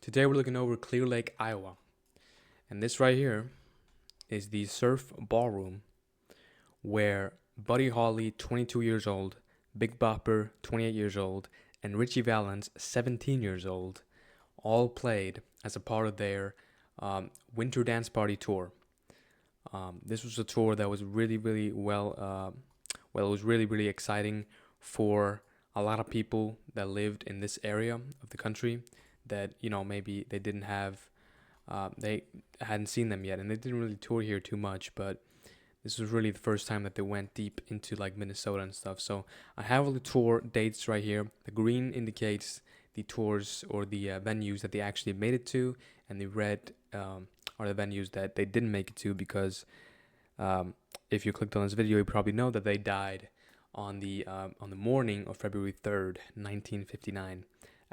Today we're looking over Clear Lake, Iowa. And this right here is the Surf Ballroom where Buddy Holly, 22 years old, Big Bopper, 28 years old, and Ritchie Valens, 17 years old, all played as a part of their Winter Dance Party tour. This was a tour that was really it was really exciting for a lot of people that lived in this area of the country that, maybe they hadn't seen them yet, and they didn't really tour here too much, but this was really the first time that they went deep into like Minnesota and stuff. So I have all the tour dates right here. The green indicates the tours or the venues that they actually made it to, and the red are the venues that they didn't make it to because if you clicked on this video, you probably know that they died on the morning of February 3rd, 1959,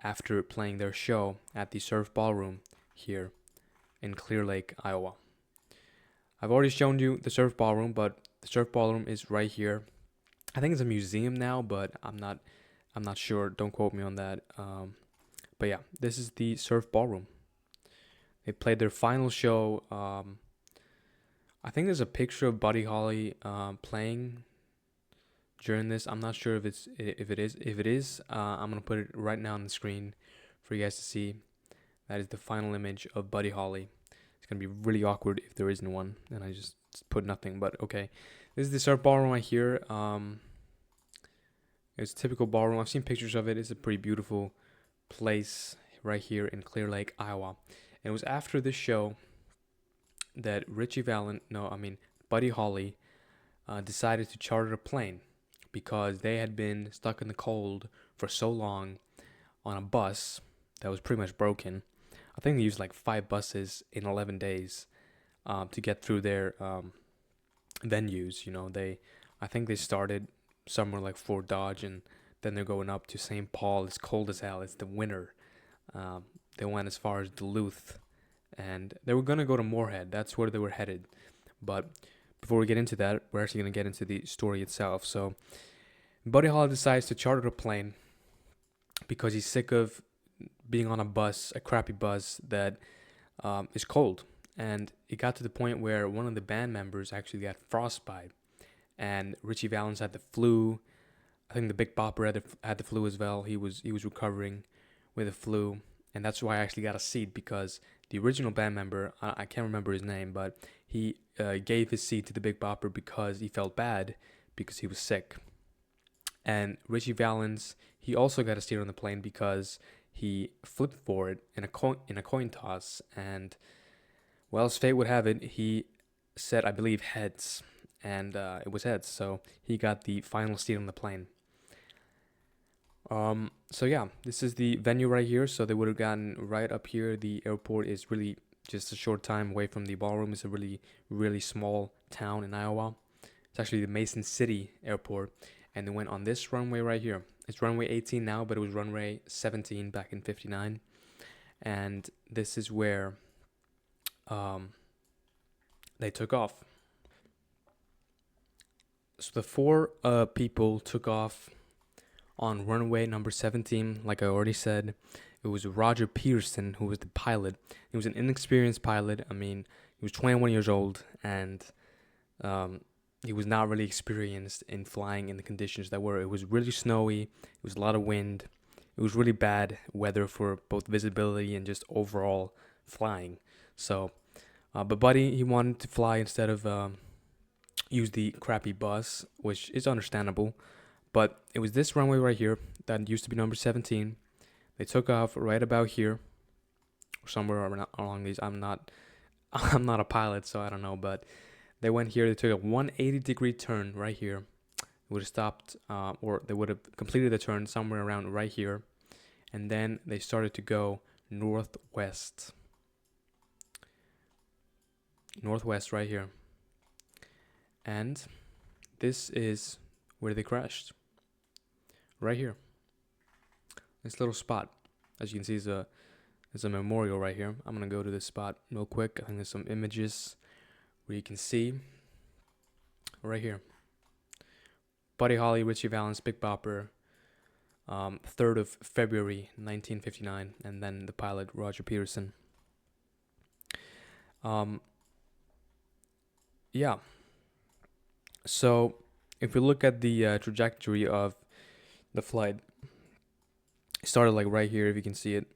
after playing their show at the Surf Ballroom here in Clear Lake, Iowa. I've already shown you the Surf Ballroom, but the Surf Ballroom is right here. I think it's a museum now, but I'm not sure. Don't quote me on that. But yeah, this is the Surf Ballroom. They played their final show. I think there's a picture of Buddy Holly playing during this. I'm not sure if it is. If it is, I'm gonna put it right now on the screen for you guys to see. That is the final image of Buddy Holly. It's gonna be really awkward if there isn't one, and I just put nothing. But okay, this is the Surf Ballroom right here. It's a typical ballroom. I've seen pictures of it. It's a pretty beautiful place right here in Clear Lake, Iowa. And it was after this show that Buddy Holly decided to charter a plane because they had been stuck in the cold for so long on a bus that was pretty much broken. I think they used like 5 buses in 11 days to get through their venues. I think they started somewhere like Fort Dodge, and then they're going up to St. Paul. It's cold as hell. It's the winter. They went as far as Duluth, and they were gonna go to Moorhead. That's where they were headed. But before we get into that, we're actually gonna get into the story itself. So, Buddy Holly decides to charter a plane because he's sick of being on a crappy bus that is cold. And it got to the point where one of the band members actually got frostbite, and Ritchie Valens had the flu. I think the Big Bopper had the flu as well. He was recovering with the flu, and that's why I actually got a seat, because the original band member, I can't remember his name, but he gave his seat to the Big Bopper because he felt bad because he was sick. And Ritchie Valens, he also got a seat on the plane because he flipped for it in a coin toss, and well, as fate would have it, he said, I believe, heads, and it was heads, so he got the final seat on the plane. So yeah, this is the venue right here. So they would have gotten right up here. The airport is really just a short time away from the ballroom. It's a really small town in Iowa. It's actually the Mason City Airport, and they went on this runway right here. It's runway 18 now, but it was runway 17 back in 59. And this is where they took off. So the 4 people took off on runway number 17. Like I already said, it was Roger Peterson who was the pilot. He was an inexperienced pilot. He was 21 years old, and he was not really experienced in flying in the conditions that were. It was really snowy. It was a lot of wind. It was really bad weather for both visibility and just overall flying. So, but Buddy, he wanted to fly instead of use the crappy bus, which is understandable. But it was this runway right here that used to be number 17. They took off right about here, or somewhere along these. I'm not a pilot, so I don't know, but they went here. They took a 180-degree turn right here. They would have stopped, or they would have completed the turn somewhere around right here, and then they started to go northwest right here. And this is where they crashed. Right here. This little spot, as you can see, is a memorial right here. I'm gonna go to this spot real quick. I think there's some images where you can see right here. Buddy Holly, Ritchie Valens, Big Bopper, 3rd of February 1959, and then the pilot Roger Peterson. Yeah. So if we look at the trajectory of the flight, it started like right here. If you can see it,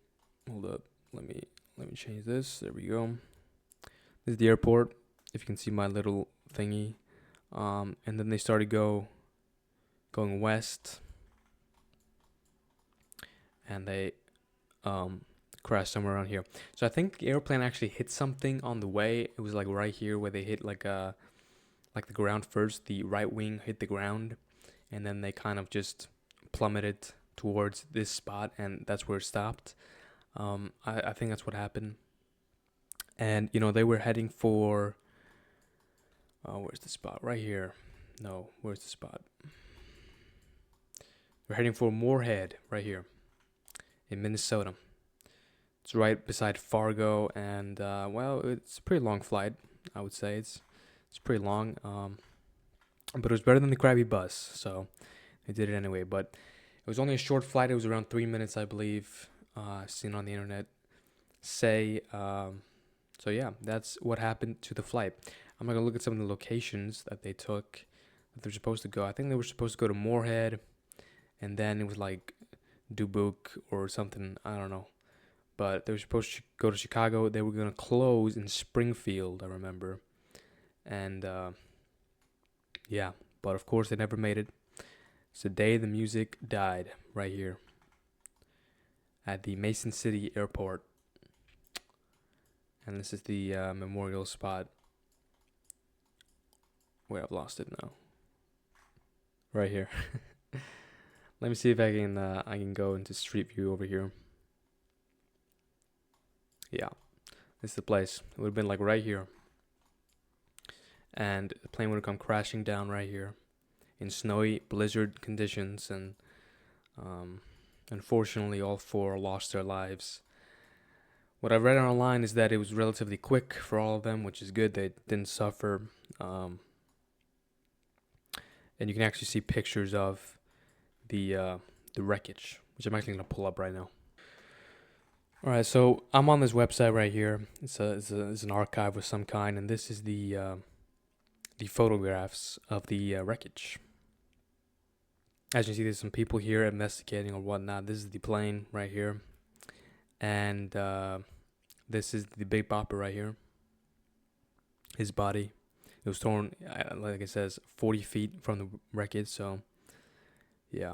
hold up. Let me change this. There we go. This is the airport. If you can see my little thingy, and then they started going west, and they crashed somewhere around here. So I think the airplane actually hit something on the way. It was like right here where they hit like the ground first. The right wing hit the ground, and then they kind of just plummeted towards this spot, and that's where it stopped. I think that's what happened. And they were heading for where's the spot? Right here. No, where's the spot? We're heading for Moorhead right here in Minnesota. It's right beside Fargo, and well, it's a pretty long flight. I would say it's pretty long. But it was better than the Krabby Bus, so they did it anyway. But it was only a short flight. It was around 3 minutes, I believe. I've seen on the internet say. So yeah, that's what happened to the flight. I'm gonna look at some of the locations that they took that they're supposed to go. I think they were supposed to go to Moorhead, and then it was like Dubuque or something. I don't know. But they were supposed to go to Chicago. They were gonna close in Springfield, I remember. And yeah, but of course they never made it. It's the day the music died, right here at the Mason City Airport. And this is the memorial spot. Where I've lost it now. Right here. Let me see if I can go into Street View over here. Yeah, this is the place. It would have been like right here. And the plane would have come crashing down right here in snowy blizzard conditions, and unfortunately all 4 lost their lives. What I read online is that it was relatively quick for all of them, which is good. They didn't suffer. And you can actually see pictures of the wreckage, which I'm actually going to pull up right now. All right, so I'm on this website right here. It's an archive of some kind, and this is the photographs of the wreckage. As you can see, there's some people here investigating or whatnot. This is the plane right here, and this is the Big Bopper right here. His body, it was torn, like it says, 40 feet from the wreckage. So, yeah,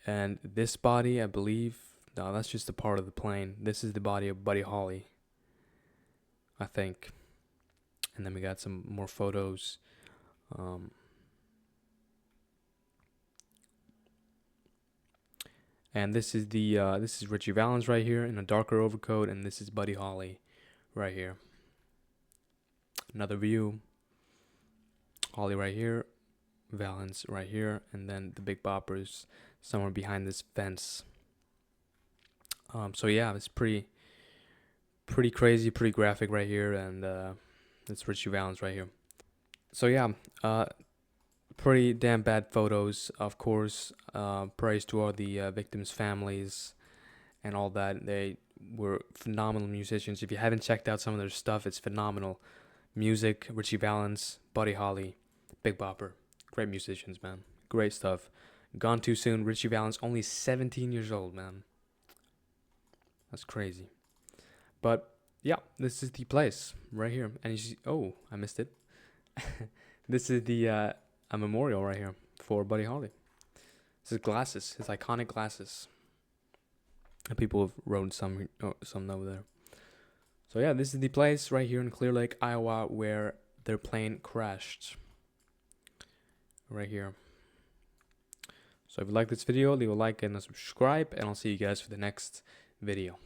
and this body, I believe. No, that's just a part of the plane. This is the body of Buddy Holly, I think. And then we got some more photos. And this is this is Ritchie Valens right here in a darker overcoat, and this is Buddy Holly right here. Another view. Holly right here, Valens right here, and then the Big Boppers somewhere behind this fence. So yeah, it's pretty crazy, pretty graphic right here, and it's Ritchie Valens right here. So yeah, pretty damn bad photos, of course. Praise to all the victims' families and all that. They were phenomenal musicians. If you haven't checked out some of their stuff, it's phenomenal. Music, Ritchie Valens, Buddy Holly, Big Bopper, great musicians, man. Great stuff. Gone too soon. Ritchie Valens, only 17 years old, man. That's crazy. But yeah, this is the place right here. And you see, oh, I missed it. This is the a memorial right here for Buddy Holly. This is glasses, his iconic glasses. And people have wrote some over there. So yeah, this is the place right here in Clear Lake, Iowa, where their plane crashed. Right here. So if you like this video, leave a like and a subscribe, and I'll see you guys for the next video.